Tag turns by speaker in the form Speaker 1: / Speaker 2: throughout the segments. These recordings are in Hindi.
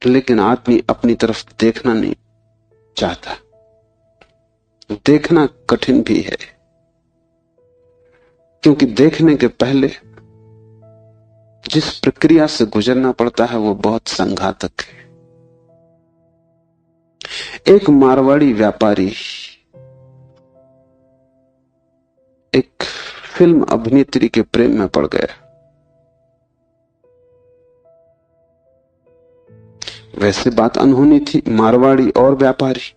Speaker 1: लेकिन आदमी अपनी तरफ देखना नहीं चाहता। देखना कठिन भी है, क्योंकि देखने के पहले जिस प्रक्रिया से गुजरना पड़ता है वो बहुत संघातक है। एक मारवाड़ी व्यापारी एक फिल्म अभिनेत्री के प्रेम में पड़ गया। वैसे बात अनहोनी थी, मारवाड़ी और व्यापारी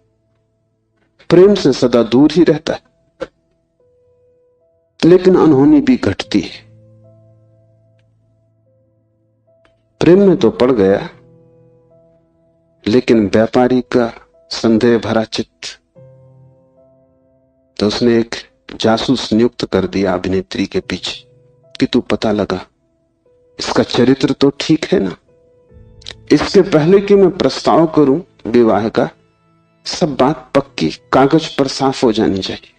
Speaker 1: प्रेम से सदा दूर ही रहता है, लेकिन अनहोनी भी घटती है। प्रेम में तो पड़ गया, लेकिन व्यापारी का संदेह भरा चित्त, तो उसने एक जासूस नियुक्त कर दिया अभिनेत्री के पीछे कि तू पता लगा इसका चरित्र तो ठीक है ना। इसके पहले कि मैं प्रस्ताव करूं विवाह का, सब बात पक्की कागज पर साफ हो जानी चाहिए।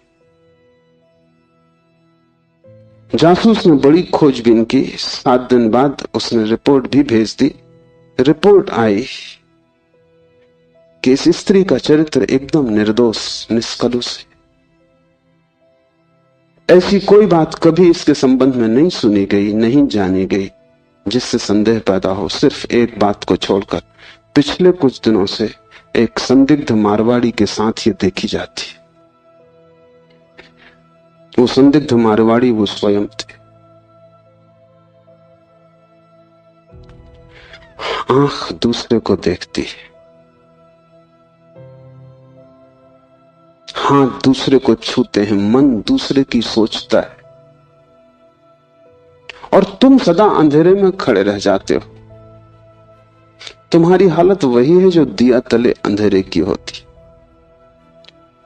Speaker 1: जासूस ने बड़ी खोजबीन की। 7 दिन बाद उसने रिपोर्ट भी भेज दी। रिपोर्ट आई कि इस स्त्री का चरित्र एकदम निर्दोष निष्कलुष है। ऐसी कोई बात कभी इसके संबंध में नहीं सुनी गई, नहीं जानी गई जिससे संदेह पैदा हो। सिर्फ एक बात को छोड़कर पिछले कुछ दिनों से एक संदिग्ध मारवाड़ी के साथ ये देखी जाती। वो संदिग्ध मारवाड़ी वो स्वयं थे। आंख दूसरे को देखती है, हाथ दूसरे को छूते हैं, मन दूसरे की सोचता है, और तुम सदा अंधेरे में खड़े रह जाते हो। तुम्हारी हालत वही है जो दिया तले अंधेरे की होती।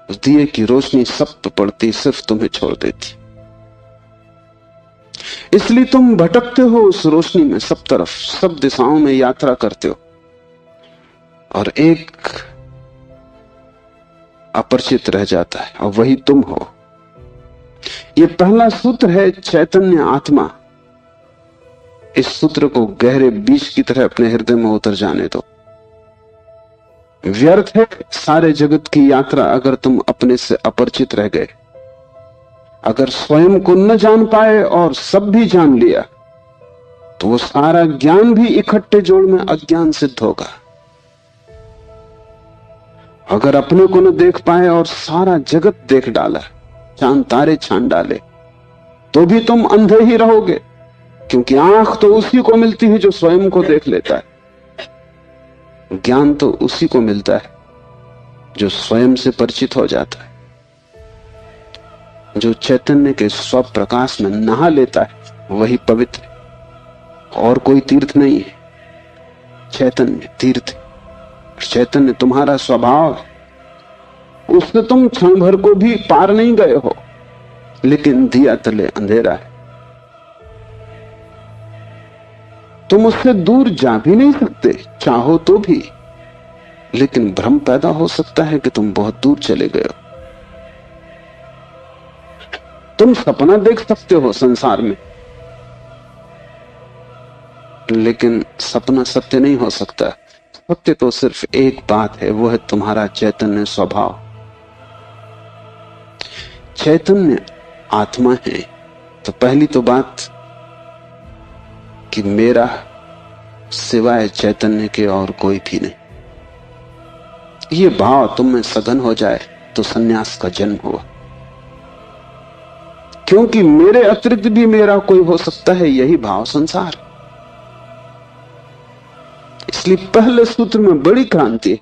Speaker 1: उस दिए की रोशनी सब पे पड़ती, सिर्फ तुम्हें छोड़ देती। इसलिए तुम भटकते हो उस रोशनी में, सब तरफ सब दिशाओं में यात्रा करते हो, और एक अपरिचित रह जाता है, और वही तुम हो। यह पहला सूत्र है, चैतन्य आत्मा। इस सूत्र को गहरे बीज की तरह अपने हृदय में उतर जाने दो। व्यर्थ है सारे जगत की यात्रा अगर तुम अपने से अपरिचित रह गए। अगर स्वयं को न जान पाए और सब भी जान लिया, तो वो सारा ज्ञान भी इकट्ठे जोड़ में अज्ञान सिद्ध होगा। अगर अपने को न देख पाए और सारा जगत देख डाला, चांद तारे छान डाले, तो भी तुम अंधे ही रहोगे, क्योंकि आंख तो उसी को मिलती है जो स्वयं को देख लेता है। ज्ञान तो उसी को मिलता है जो स्वयं से परिचित हो जाता है, जो चैतन्य के स्व प्रकाश में नहा लेता है, वही पवित्र है। और कोई तीर्थ नहीं है, चैतन्य तीर्थ। चैतन्य तुम्हारा स्वभाव है, उससे तुम क्षण भर को भी पार नहीं गए हो, लेकिन दिया तले अंधेरा है। तुम उससे दूर जा भी नहीं सकते, चाहो तो भी, लेकिन भ्रम पैदा हो सकता है कि तुम बहुत दूर चले गए हो। तुम सपना देख सकते हो संसार में, लेकिन सपना सत्य नहीं हो सकता। सत्य तो सिर्फ एक बात है, वो है तुम्हारा चैतन्य स्वभाव। चैतन्य आत्मा है, तो पहली तो बात कि मेरा सिवाय चैतन्य के और कोई भी नहीं। ये भाव तुम में सघन हो जाए तो सन्यास का जन्म हुआ, क्योंकि मेरे अतिरिक्त भी मेरा कोई हो सकता है, यही भाव संसार। इसलिए पहले सूत्र में बड़ी क्रांति,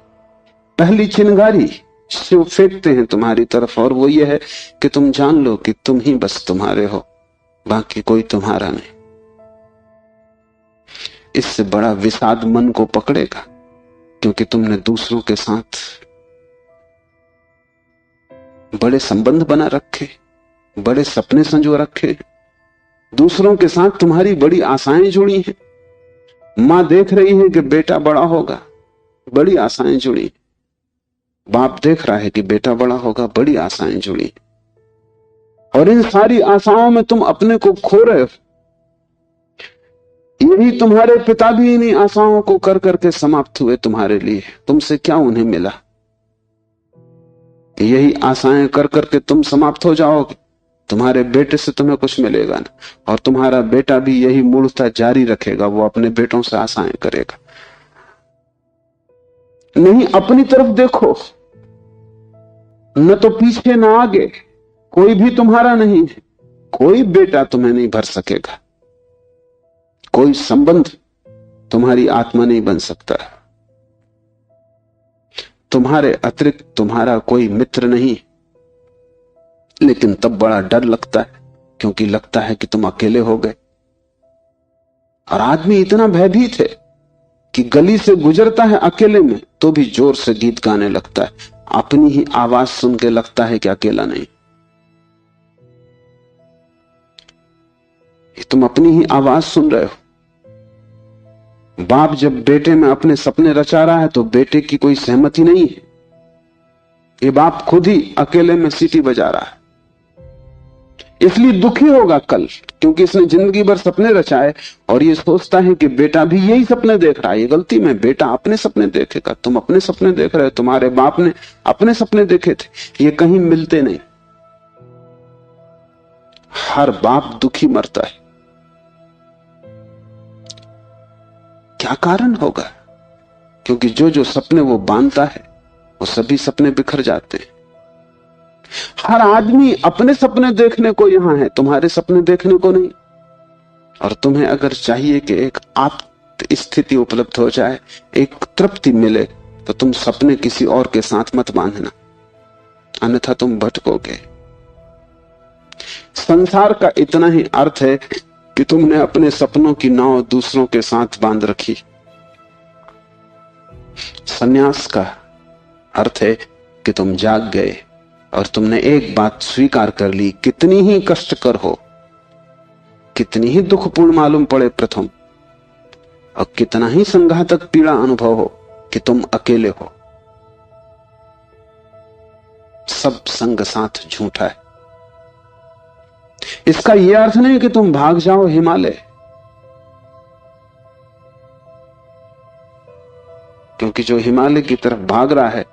Speaker 1: पहली चिंगारी शिव फेंकते हैं तुम्हारी तरफ, और वो ये है कि तुम जान लो कि तुम ही बस तुम्हारे हो, बाकी कोई तुम्हारा नहीं। इससे बड़ा विषाद मन को पकड़ेगा, क्योंकि तुमने दूसरों के साथ बड़े संबंध बना रखे, बड़े सपने संजो रखे, दूसरों के साथ तुम्हारी बड़ी आशाएं जुड़ी हैं। मां देख रही है कि बेटा बड़ा होगा, बड़ी आशाएं जुड़ी। बाप देख रहा है कि बेटा बड़ा होगा, बड़ी आशाएं जुड़ी। और इन सारी आशाओं में तुम अपने को खो रहे हो। यही तुम्हारे पिता भी इन्हीं आशाओं को कर करके समाप्त हुए तुम्हारे लिए। तुमसे क्या उन्हें मिला? यही आशाएं कर करके तुम समाप्त हो जाओगे। तुम्हारे बेटे से तुम्हें कुछ मिलेगा ना, और तुम्हारा बेटा भी यही मूर्खता जारी रखेगा। वो अपने बेटों से आशाएं करेगा। नहीं, अपनी तरफ देखो, न तो पीछे न आगे, कोई भी तुम्हारा नहीं है। कोई बेटा तुम्हें नहीं भर सकेगा, कोई संबंध तुम्हारी आत्मा नहीं बन सकता। तुम्हारे अतिरिक्त तुम्हारा कोई मित्र नहीं। लेकिन तब बड़ा डर लगता है, क्योंकि लगता है कि तुम अकेले हो गए। और आदमी इतना भयभीत है कि गली से गुजरता है अकेले में तो भी जोर से गीत गाने लगता है। अपनी ही आवाज सुन के लगता है कि अकेला नहीं। तुम अपनी ही आवाज सुन रहे हो। बाप जब बेटे में अपने सपने रचा रहा है तो बेटे की कोई सहमति नहीं है। ये बाप खुद ही अकेले में सीटी बजा रहा है। इसलिए दुखी होगा कल, क्योंकि इसने जिंदगी भर सपने रचाए और ये सोचता है कि बेटा भी यही सपने देख रहा है। ये गलती में, बेटा अपने सपने देखेगा, तुम अपने सपने देख रहे हो। तुम्हारे बाप ने अपने सपने देखे थे, ये कहीं मिलते नहीं। हर बाप दुखी मरता है। क्या कारण होगा? क्योंकि जो जो सपने वो बांधता है वो सभी सपने बिखर जाते हैं। हर आदमी अपने सपने देखने को यहां है, तुम्हारे सपने देखने को नहीं। और तुम्हें अगर चाहिए कि एक आत्म स्थिति उपलब्ध हो जाए, एक तृप्ति मिले, तो तुम सपने किसी और के साथ मत बांधना, अन्यथा तुम भटकोगे। संसार का इतना ही अर्थ है कि तुमने अपने सपनों की नाव दूसरों के साथ बांध रखी। संन्यास का अर्थ है कि तुम जाग गए और तुमने एक बात स्वीकार कर ली, कितनी ही कष्टकर हो, कितनी ही दुखपूर्ण मालूम पड़े प्रथम, और कितना ही संघातक पीड़ा अनुभव हो, कि तुम अकेले हो। सब संग साथ झूठा है। इसका यह अर्थ नहीं कि तुम भाग जाओ हिमालय, क्योंकि जो हिमालय की तरफ भाग रहा है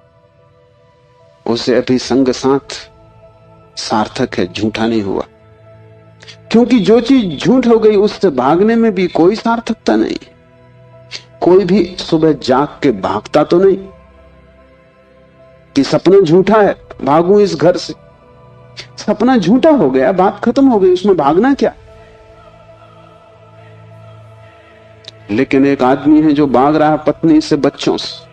Speaker 1: उसे अभी संग साथ सार्थक है, झूठा नहीं हुआ। क्योंकि जो चीज झूठ हो गई उससे भागने में भी कोई सार्थकता नहीं। कोई भी सुबह जाग के भागता तो नहीं कि सपना झूठा है, भागूं इस घर से। सपना झूठा हो गया, बात खत्म हो गई, उसमें भागना क्या। लेकिन एक आदमी है जो भाग रहा है पत्नी से, बच्चों से।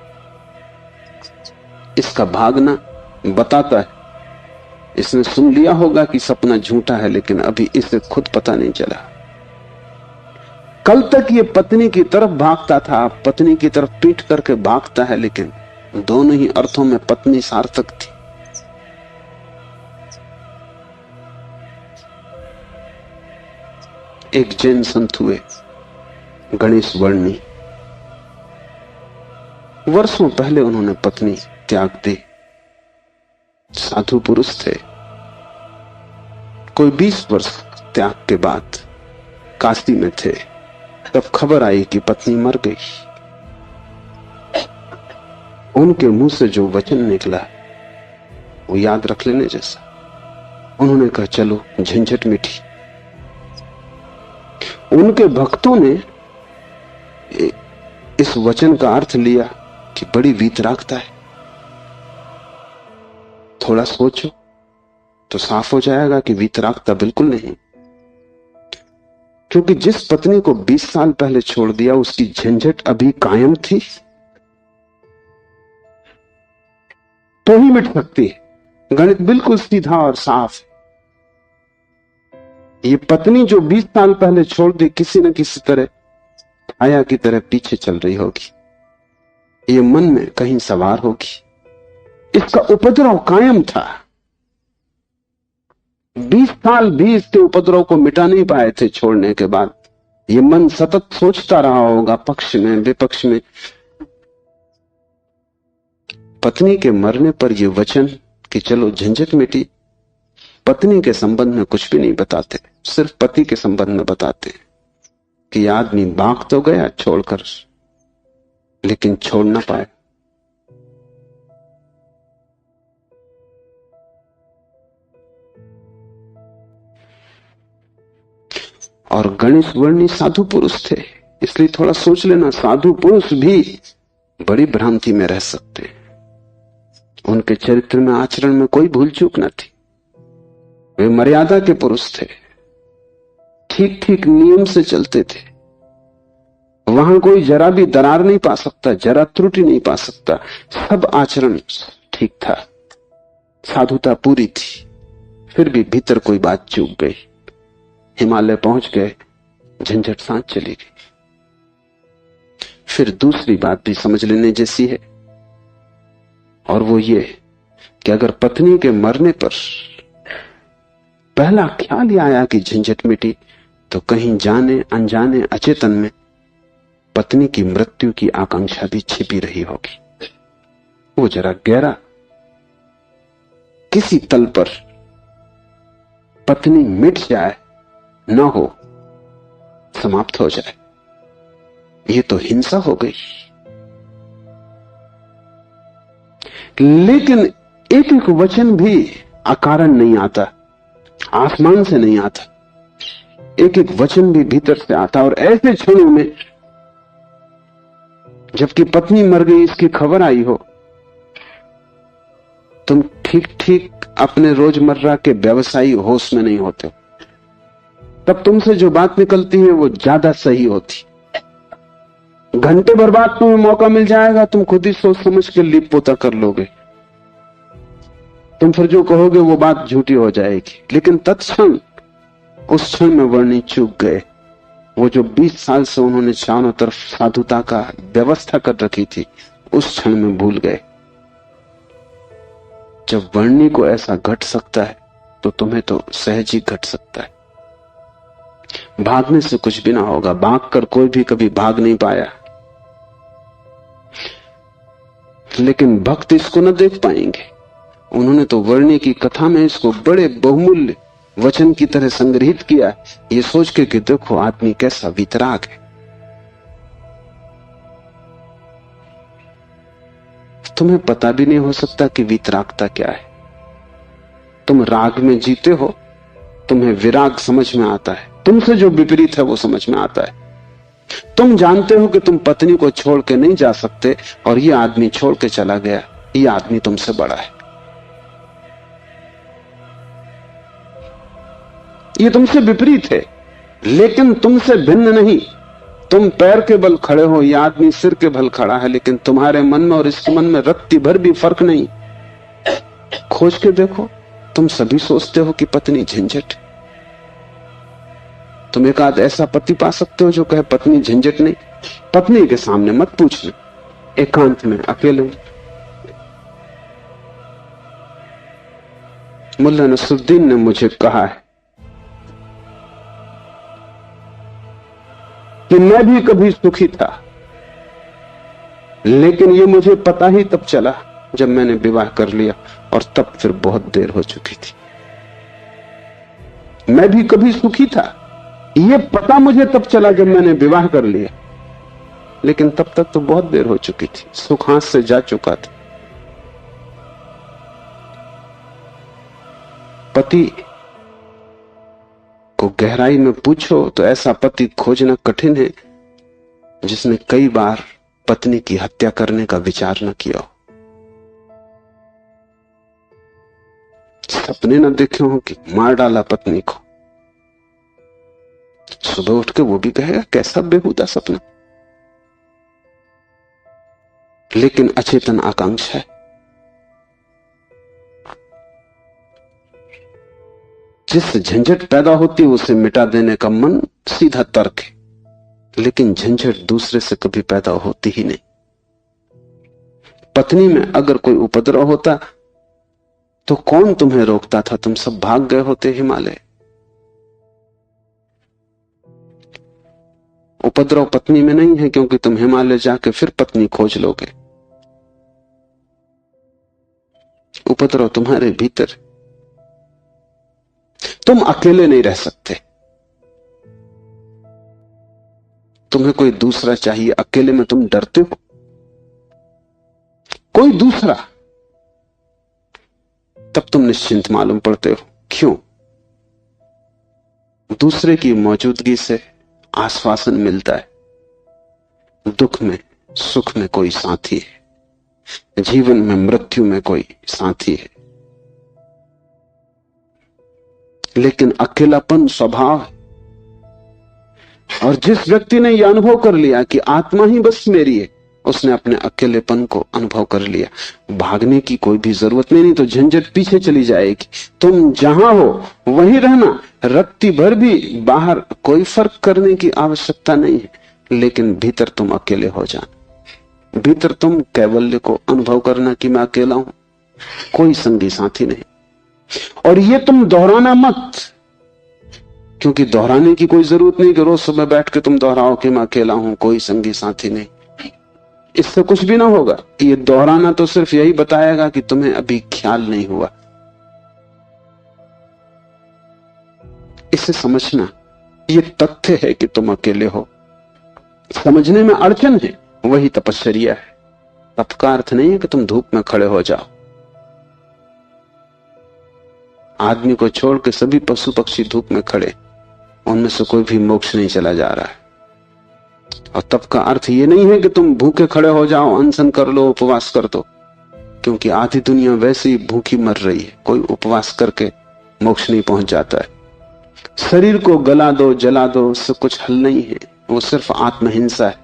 Speaker 1: इसका भागना बताता है, इसने सुन लिया होगा कि सपना झूठा है, लेकिन अभी इसे खुद पता नहीं चला। कल तक ये पत्नी की तरफ भागता था, पत्नी की तरफ पीट करके भागता है, लेकिन दोनों ही अर्थों में पत्नी सार्थक थी। एक जैन संत हुए, गणेश वर्णी। वर्षों पहले उन्होंने पत्नी त्याग दी। साधु पुरुष थे। कोई 20 वर्ष त्याग के बाद काशी में थे, तब खबर आई कि पत्नी मर गई। उनके मुंह से जो वचन निकला वो याद रख लेने जैसा। उन्होंने कहा, चलो झंझट मिटी। उनके भक्तों ने इस वचन का अर्थ लिया कि बड़ी वीतरागता है, थोड़ा सोचो तो साफ हो जाएगा कि वीतरागता बिल्कुल नहीं। क्योंकि जिस पत्नी को 20 साल पहले छोड़ दिया उसकी झंझट अभी कायम थी, तो ही मिट सकती है। गणित बिल्कुल सीधा और साफ है। ये पत्नी जो 20 साल पहले छोड़ दी, किसी न किसी तरह छाया की तरह पीछे चल रही होगी, ये मन में कहीं सवार होगी। इसका उपद्रव कायम था। 20 साल भी इसके उपद्रव को मिटा नहीं पाए थे छोड़ने के बाद। ये मन सतत सोचता रहा होगा, पक्ष में विपक्ष में। पत्नी के मरने पर यह वचन कि चलो झंझट मिटी, पत्नी के संबंध में कुछ भी नहीं बताते, सिर्फ पति के संबंध में बताते। कि आदमी भाग तो गया छोड़कर, लेकिन छोड़ ना पाए। और गणेश वर्णी साधु पुरुष थे, इसलिए थोड़ा सोच लेना, साधु पुरुष भी बड़ी भ्रांति में रह सकते हैं। उनके चरित्र में, आचरण में कोई भूल चूक न थी। वे मर्यादा के पुरुष थे, ठीक ठीक नियम से चलते थे। वहां कोई जरा भी दरार नहीं पा सकता, जरा त्रुटि नहीं पा सकता। सब आचरण ठीक था, साधुता पूरी थी। फिर भी भीतर कोई बात चूक गई। हिमालय पहुंच गए, झंझट सांस चली गई। फिर दूसरी बात भी समझ लेने जैसी है, और वो ये कि अगर पत्नी के मरने पर पहला ख्याल ही आया कि झंझट मिटी, तो कहीं जाने अनजाने अचेतन में पत्नी की मृत्यु की आकांक्षा भी छिपी रही होगी। वो जरा गहरा किसी तल पर पत्नी मिट जाए, न हो, समाप्त हो जाए, ये तो हिंसा हो गई। लेकिन एक एक वचन भी अकारण नहीं आता, आसमान से नहीं आता। एक एक वचन भी भीतर से आता। और ऐसे क्षणों में जबकि पत्नी मर गई इसकी खबर आई हो, तुम ठीक ठीक अपने रोजमर्रा के व्यवसायी होश में नहीं होते हो। तब तुमसे जो बात निकलती है वो ज्यादा सही होती। घंटे भर बाद तुम्हें मौका मिल जाएगा, तुम खुद ही सोच समझ के लीप पोता कर लोगे। तुम फिर जो कहोगे वो बात झूठी हो जाएगी। लेकिन तत्क्षण, उस क्षण में वर्णी चूक गए। वो जो 20 साल से उन्होंने चारों तरफ साधुता का व्यवस्था कर रखी थी, उस क्षण में भूल गए। जब वर्णी को ऐसा घट सकता है तो तुम्हें तो सहज ही घट सकता है। भागने से कुछ भी ना होगा, भाग कर कोई भी कभी भाग नहीं पाया। लेकिन भक्त इसको न देख पाएंगे। उन्होंने तो वर्णी की कथा में इसको बड़े बहुमूल्य वचन की तरह संग्रहित किया, ये सोच के कि देखो आदमी कैसा वितराग है। तुम्हें पता भी नहीं हो सकता कि वितरागता क्या है। तुम राग में जीते हो, तुम्हें विराग समझ में आता है। तुमसे जो विपरीत है वो समझ में आता है। तुम जानते हो कि तुम पत्नी को छोड़ के नहीं जा सकते, और ये आदमी छोड़ के चला गया। ये आदमी तुमसे बड़ा है, ये तुमसे विपरीत है, लेकिन तुमसे भिन्न नहीं। तुम पैर के बल खड़े हो, यह आदमी सिर के बल खड़ा है, लेकिन तुम्हारे मन में और इसके मन में रत्ती भर भी फर्क नहीं। खोज के देखो, तुम सभी सोचते हो कि पत्नी झंझट। तुम एक आध ऐसा पति पा सकते हो जो कहे पत्नी झंझट नहीं। पत्नी के सामने मत पूछना, एकांत में अकेले। मुल्ला नसरुद्दीन ने मुझे कहा है कि मैं भी कभी सुखी था, लेकिन ये मुझे पता ही तब चला जब मैंने विवाह कर लिया, और तब फिर बहुत देर हो चुकी थी। मैं भी कभी सुखी था, ये पता मुझे तब चला जब मैंने विवाह कर लिया, लेकिन तब तक तो बहुत देर हो चुकी थी, सुख हाथ से जा चुका था। पति को गहराई में पूछो तो ऐसा पति खोजना कठिन है जिसने कई बार पत्नी की हत्या करने का विचार न किया हो। सपने न देखे हो कि मार डाला पत्नी को, सुबह उठ के वो भी कहेगा कैसा बेहुदा सपना। लेकिन अचेतन आकांक्षा है। जिस झंझट पैदा होती है उसे मिटा देने का मन सीधा तर्क है, लेकिन झंझट दूसरे से कभी पैदा होती ही नहीं। पत्नी में अगर कोई उपद्रव होता तो कौन तुम्हें रोकता था? तुम सब भाग गए होते हिमालय। उपद्रव पत्नी में नहीं है, क्योंकि तुम हिमालय जाके फिर पत्नी खोज लोगे। उपद्रव तुम्हारे भीतर। तुम अकेले नहीं रह सकते। तुम्हें कोई दूसरा चाहिए, अकेले में तुम डरते हो। कोई दूसरा, तब तुम निश्चिंत मालूम पड़ते हो। क्यों? दूसरे की मौजूदगी से आश्वासन मिलता है। दुख में सुख में कोई साथी है, जीवन में मृत्यु में कोई साथी है। लेकिन अकेलापन स्वभाव है। और जिस व्यक्ति ने यह अनुभव कर लिया कि आत्मा ही बस मेरी है, उसने अपने अकेलेपन को अनुभव कर लिया। भागने की कोई भी जरूरत नहीं, तो झंझट पीछे चली जाएगी। तुम जहां हो वहीं रहना, रत्ती भर भी बाहर कोई फर्क करने की आवश्यकता नहीं है। लेकिन भीतर तुम अकेले हो जाना, भीतर तुम कैवल्य को अनुभव करना कि मैं अकेला हूं, कोई संगी साथी नहीं। और ये तुम दोहराना मत, क्योंकि दोहराने की कोई जरूरत नहीं कि रोज सुबह बैठ के तुम दोहराओ कि मैं अकेला हूं, कोई संगी साथी नहीं। इससे कुछ भी ना होगा। ये दोहराना तो सिर्फ यही बताएगा कि तुम्हें अभी ख्याल नहीं हुआ। इसे समझना, ये तथ्य है कि तुम अकेले हो। समझने में अड़चन है, वही तपश्चर्या है। तप का अर्थ नहीं है कि तुम धूप में खड़े हो जाओ। आदमी को छोड़ के सभी पशु पक्षी धूप में खड़े, उनमें से कोई भी मोक्ष नहीं चला जा रहा है। और तप का अर्थ ये नहीं है कि तुम भूखे खड़े हो जाओ, अनशन कर लो, उपवास कर दो, क्योंकि आधी दुनिया वैसे ही भूखी मर रही है। कोई उपवास करके मोक्ष नहीं पहुंच जाता है। शरीर को गला दो, जला दो, उससे कुछ हल नहीं है। वो सिर्फ आत्महिंसा है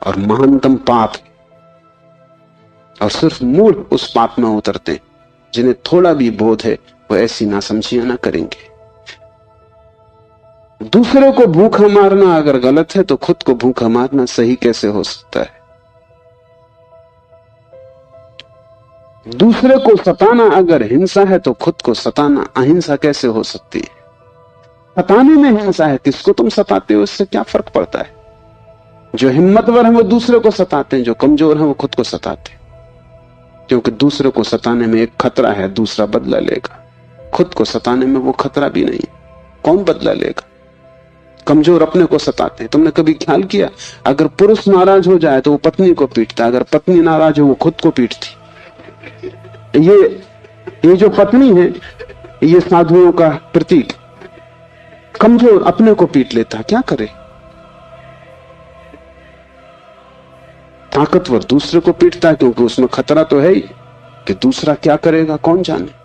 Speaker 1: और महानतम पाप है। और सिर्फ मूढ़ उस पाप में उतरते, जिन्हें थोड़ा भी बोध है वो ऐसी नासमझियां ना करेंगे। दूसरे को भूखा मारना अगर गलत है तो खुद को भूखा मारना सही कैसे हो सकता है? दूसरे को सताना अगर हिंसा है तो खुद को सताना अहिंसा कैसे हो सकती है? सताने में हिंसा है, किसको तुम सताते हो इससे क्या फर्क पड़ता है? जो हिम्मतवर है वो दूसरे को सताते हैं, जो कमजोर है वो खुद को सताते हैं। क्योंकि दूसरे को सताने में एक खतरा है, दूसरा बदला लेगा। खुद को सताने में वो खतरा भी नहीं, कौन बदला लेगा? कमजोर अपने को सताते हैं। तुमने कभी ख्याल किया, अगर पुरुष नाराज हो जाए तो वो पत्नी को पीटता, अगर पत्नी नाराज हो वो खुद को पीटती। ये जो पत्नी है ये साधुओं का प्रतीक। कमजोर अपने को पीट लेता, क्या करे? ताकतवर दूसरे को पीटता है, क्योंकि उसमें खतरा तो है ही कि दूसरा क्या करेगा कौन जाने।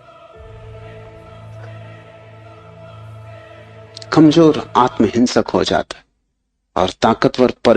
Speaker 1: कमजोर आत्महिंसक हो जाता है और ताकतवर पर